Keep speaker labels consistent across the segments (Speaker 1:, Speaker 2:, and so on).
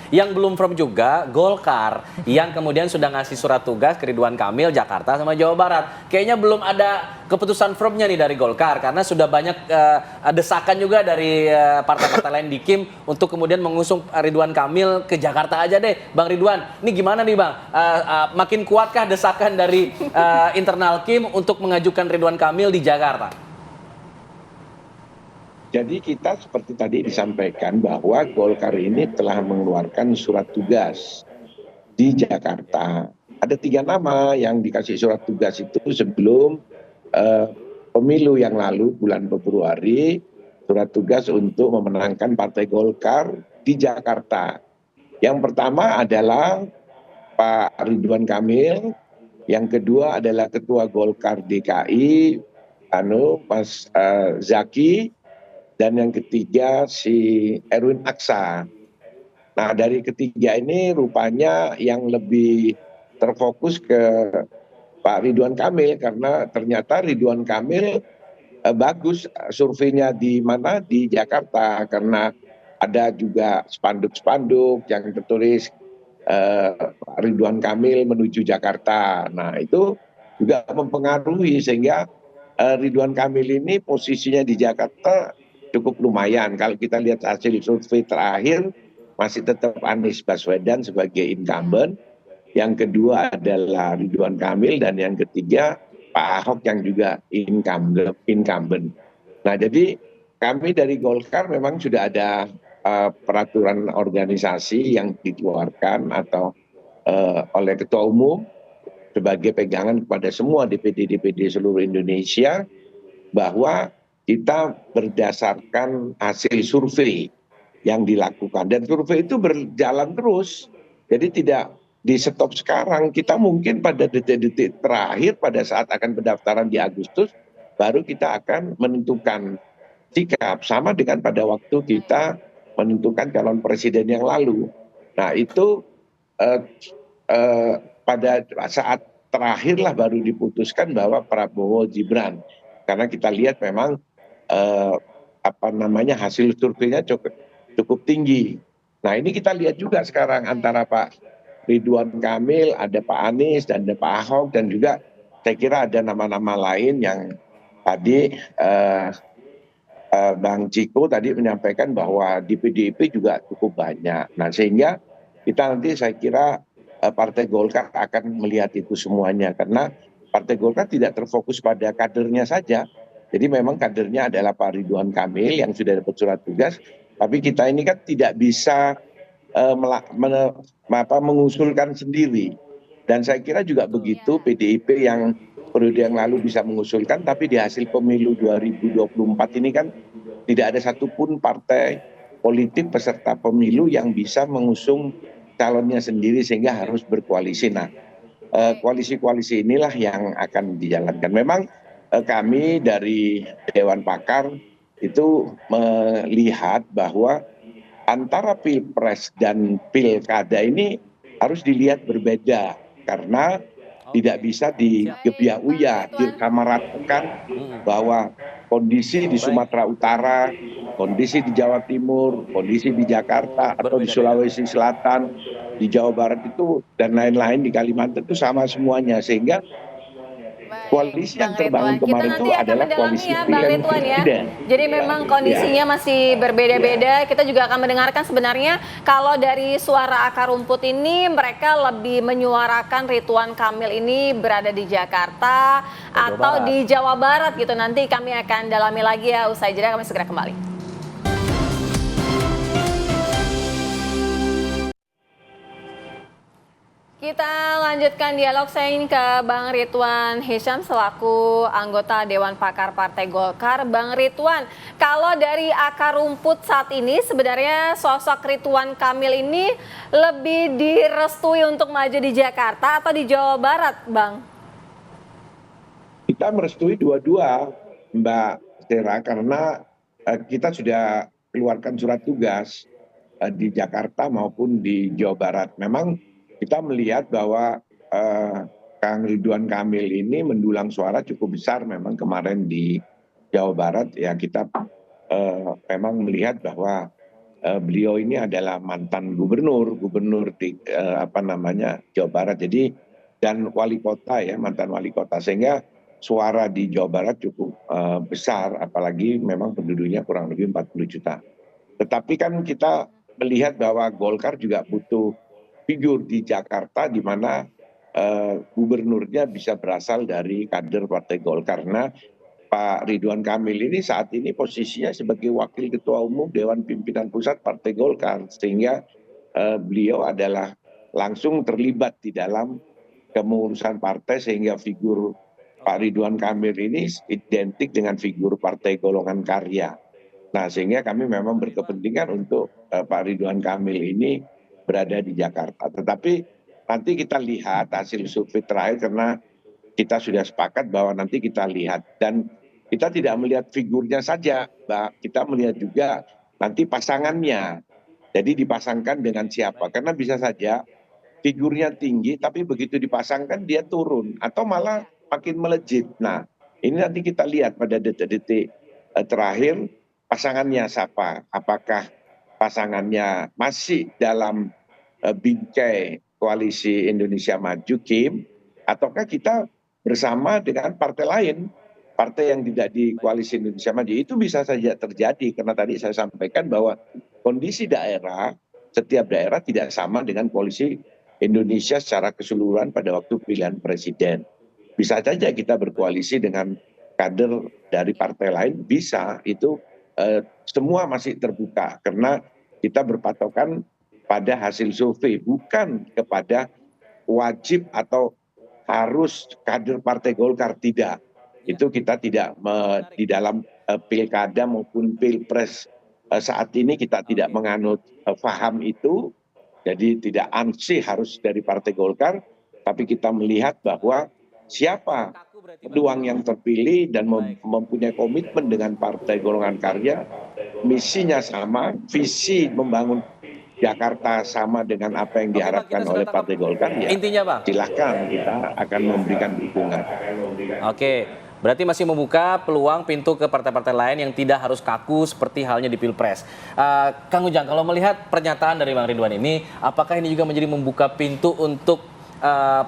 Speaker 1: Yang belum firm juga Golkar yang kemudian sudah ngasih surat tugas ke Ridwan Kamil Jakarta sama Jawa Barat. Kayaknya belum ada keputusan firmnya nih dari Golkar karena sudah banyak desakan juga dari partai-partai lain di Kim untuk kemudian mengusung Ridwan Kamil ke Jakarta aja deh, Bang Ridwan. Ini gimana nih Bang? Makin kuatkah desakan dari internal Kim untuk mengajukan Ridwan Kamil di Jakarta?
Speaker 2: Jadi kita seperti tadi disampaikan bahwa Golkar ini telah mengeluarkan surat tugas di Jakarta. Ada 3 nama yang dikasih surat tugas itu sebelum pemilu yang lalu bulan Februari, surat tugas untuk memenangkan Partai Golkar di Jakarta. Yang pertama adalah Pak Ridwan Kamil, yang kedua adalah Ketua Golkar DKI, Mas Zaki, dan yang ketiga si Erwin Aksa. Nah dari ketiga ini rupanya yang lebih terfokus ke Pak Ridwan Kamil karena ternyata Ridwan Kamil bagus surveinya di mana di Jakarta karena ada juga spanduk-spanduk yang tertulis Pak Ridwan Kamil menuju Jakarta. Nah itu juga mempengaruhi sehingga Ridwan Kamil ini posisinya di Jakarta cukup lumayan. Kalau kita lihat hasil survei terakhir masih tetap Anies Baswedan sebagai incumbent. Yang kedua adalah Ridwan Kamil dan yang ketiga Pak Ahok yang juga incumbent. Nah jadi kami dari Golkar memang sudah ada peraturan organisasi yang dikeluarkan atau oleh Ketua Umum sebagai pegangan kepada semua DPD-DPD seluruh Indonesia bahwa kita berdasarkan hasil survei yang dilakukan. Dan survei itu berjalan terus. Jadi tidak di stop sekarang. Kita mungkin pada detik-detik terakhir pada saat akan pendaftaran di Agustus, baru kita akan menentukan sikap. Sama dengan pada waktu kita menentukan calon presiden yang lalu. Nah itu pada saat terakhirlah baru diputuskan bahwa Prabowo Gibran. Karena kita lihat memang hasil surveinya cukup tinggi. Nah ini kita lihat juga sekarang antara Pak Ridwan Kamil, ada Pak Anies dan ada Pak Ahok dan juga saya kira ada nama-nama lain yang tadi Bang Ciko tadi menyampaikan bahwa di PDIP juga cukup banyak. Nah sehingga kita nanti saya kira Partai Golkar akan melihat itu semuanya karena Partai Golkar tidak terfokus pada kadernya saja. Jadi memang kadernya adalah Pak Ridwan Kamil yang sudah dapat surat tugas, tapi kita ini kan tidak bisa mengusulkan sendiri. Dan saya kira juga begitu PDIP yang periode yang lalu bisa mengusulkan, tapi di hasil pemilu 2024 ini kan tidak ada satupun partai politik peserta pemilu yang bisa mengusung calonnya sendiri sehingga harus berkoalisi. Nah, koalisi-koalisi inilah yang akan dijalankan. Memang kami dari Dewan Pakar itu melihat bahwa antara Pilpres dan Pilkada ini harus dilihat berbeda karena tidak bisa digebiak-uya, disamaratakan bahwa kondisi di Sumatera Utara, kondisi di Jawa Timur, kondisi di Jakarta atau di Sulawesi Selatan, di Jawa Barat itu dan lain-lain di Kalimantan itu sama semuanya sehingga koalisi yang terbangun kemarin itu adalah koalisi pilihan presiden.
Speaker 3: Jadi memang kondisinya masih berbeda-beda. Kita juga akan mendengarkan sebenarnya kalau dari suara akar rumput ini mereka lebih menyuarakan Ridwan Kamil ini berada di Jakarta atau di Jawa Barat gitu. Nanti kami akan dalami lagi ya, usai jeda kami segera kembali. Kita lanjutkan dialog saya ini ke Bang Ridwan Hisyam selaku anggota Dewan Pakar Partai Golkar. Bang Ridwan, kalau dari akar rumput saat ini sebenarnya sosok Ridwan Kamil ini lebih direstui untuk maju di Jakarta atau di Jawa Barat, Bang?
Speaker 2: Kita merestui dua-dua, Mbak Sera, karena kita sudah keluarkan surat tugas di Jakarta maupun di Jawa Barat. Memang kita melihat bahwa Kang Ridwan Kamil ini mendulang suara cukup besar memang kemarin di Jawa Barat. Ya kita memang melihat bahwa beliau ini adalah mantan gubernur di Jawa Barat. Jadi dan wali kota ya, mantan wali kota, sehingga suara di Jawa Barat cukup besar, apalagi memang penduduknya kurang lebih 40 juta. Tetapi kan kita melihat bahwa Golkar juga butuh figur di Jakarta di mana gubernurnya bisa berasal dari kader Partai Golkar. Karena Pak Ridwan Kamil ini saat ini posisinya sebagai Wakil Ketua Umum Dewan Pimpinan Pusat Partai Golkar, sehingga beliau adalah langsung terlibat di dalam kepengurusan partai, sehingga figur Pak Ridwan Kamil ini identik dengan figur Partai Golongan Karya. Nah, sehingga kami memang berkepentingan untuk Pak Ridwan Kamil ini berada di Jakarta. Tetapi nanti kita lihat hasil survei terakhir, karena kita sudah sepakat bahwa nanti kita lihat, dan kita tidak melihat figurnya saja, Mbak. Kita melihat juga nanti pasangannya. Jadi dipasangkan dengan siapa, karena bisa saja figurnya tinggi tapi begitu dipasangkan dia turun atau malah makin melejit. Nah, ini nanti kita lihat pada detik-detik terakhir pasangannya siapa. Apakah pasangannya masih dalam bingkai koalisi Indonesia Maju Kim, ataukah kita bersama dengan partai lain, partai yang tidak di koalisi Indonesia Maju. Itu bisa saja terjadi, karena tadi saya sampaikan bahwa kondisi daerah, setiap daerah tidak sama dengan koalisi Indonesia secara keseluruhan pada waktu pilihan presiden. Bisa saja kita berkoalisi dengan kader dari partai lain, bisa, itu semua masih terbuka, karena kita berpatokan pada hasil survei, bukan kepada wajib atau harus kader Partai Golkar, tidak. Itu kita tidak di dalam pilkada maupun pilpres saat ini kita tidak menganut paham itu. Jadi tidak ansih harus dari Partai Golkar, tapi kita melihat bahwa siapa peluang yang terpilih dan mempunyai komitmen dengan Partai Golongan Karya, misinya sama, visi membangun Jakarta sama dengan apa yang diharapkan oleh Partai Golkar, ya
Speaker 1: intinya, Bang,
Speaker 2: silahkan kita akan memberikan dukungan.
Speaker 1: Oke, berarti masih membuka peluang pintu ke partai-partai lain yang tidak harus kaku seperti halnya di Pilpres. Kang Ujang, kalau melihat pernyataan dari Bang Ridwan ini, apakah ini juga menjadi membuka pintu untuk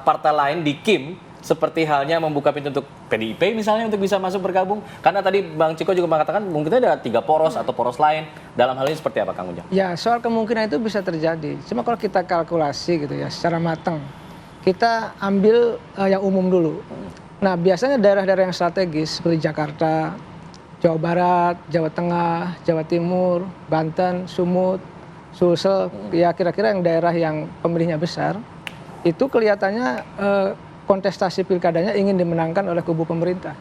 Speaker 1: partai lain di Kim, seperti halnya membuka pintu untuk PDIP misalnya untuk bisa masuk bergabung? Karena tadi Bang Ciko juga mengatakan mungkin ada 3 poros atau poros lain. Dalam hal ini seperti apa, Kang Ujang?
Speaker 4: Ya, soal kemungkinan itu bisa terjadi. Cuma kalau kita kalkulasi gitu ya secara matang, kita ambil yang umum dulu. Nah, biasanya daerah-daerah yang strategis seperti Jakarta, Jawa Barat, Jawa Tengah, Jawa Timur, Banten, Sumut, Sulsel, ya kira-kira yang daerah yang pemilihnya besar, itu kelihatannya kontestasi pilkadanya ingin dimenangkan oleh kubu pemerintah.